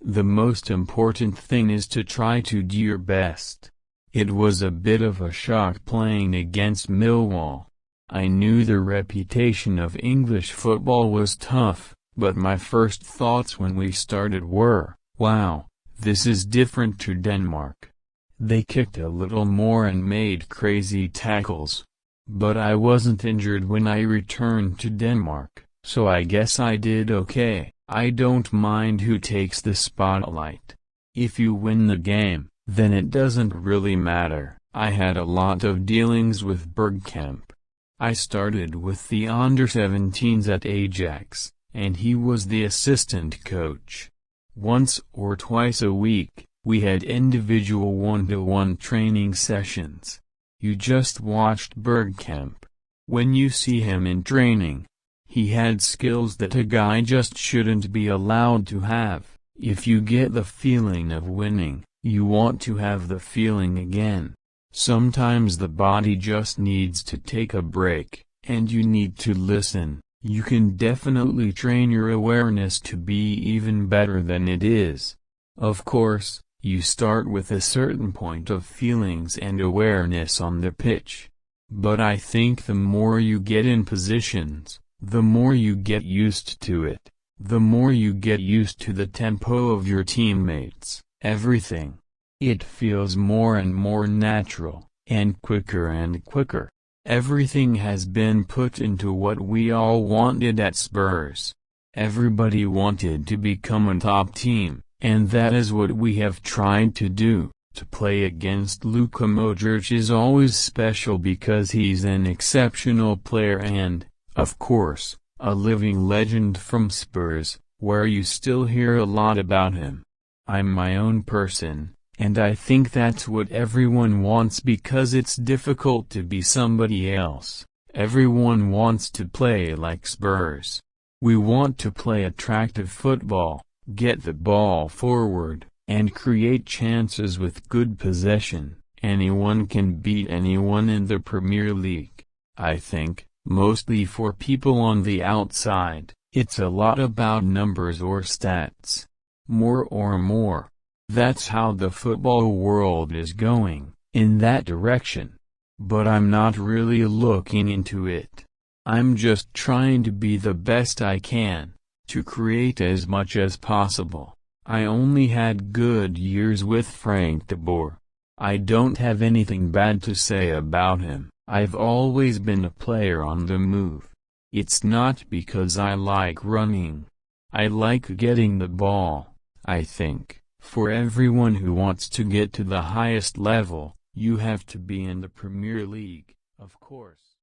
The most important thing is to try to do your best. It was a bit of a shock playing against Millwall. I knew the reputation of English football was tough, but my first thoughts when we started were, wow, this is different to Denmark. They kicked a little more and made crazy tackles. But I wasn't injured when I returned to Denmark, so I guess I did okay. I don't mind who takes the spotlight. If you win the game, then it doesn't really matter. I had a lot of dealings with Bergkamp. I started with the under-17s at Ajax, and he was the assistant coach. Once or twice a week, we had individual one-to-one training sessions. You just watched Bergkamp. When you see him in training, he had skills that a guy just shouldn't be allowed to have. If you get the feeling of winning, you want to have the feeling again. Sometimes the body just needs to take a break, and you need to listen. You can definitely train your awareness to be even better than it is. Of course, you start with a certain point of feelings and awareness on the pitch. But I think the more you get in positions, the more you get used to it, the more you get used to the tempo of your teammates, everything. It feels more and more natural, and quicker. Everything has been put into what we all wanted at Spurs. Everybody wanted to become a top team, and that is what we have tried to do. To play against Luka Modric is always special because he's an exceptional player and, of course, a living legend from Spurs, where you still hear a lot about him. I'm my own person, and I think that's what everyone wants because it's difficult to be somebody else. Everyone wants to play like Spurs. We want to play attractive football, get the ball forward, and create chances with good possession. Anyone can beat anyone in the Premier League. I think, mostly for people on the outside, it's a lot about numbers or stats. More. That's how the football world is going, in that direction. But I'm not really looking into it. I'm just trying to be the best I can, to create as much as possible. I only had good years with Frank de Boer. I don't have anything bad to say about him. I've always been a player on the move. It's not because I like running. I like getting the ball. I think, for everyone who wants to get to the highest level, you have to be in the Premier League, of course.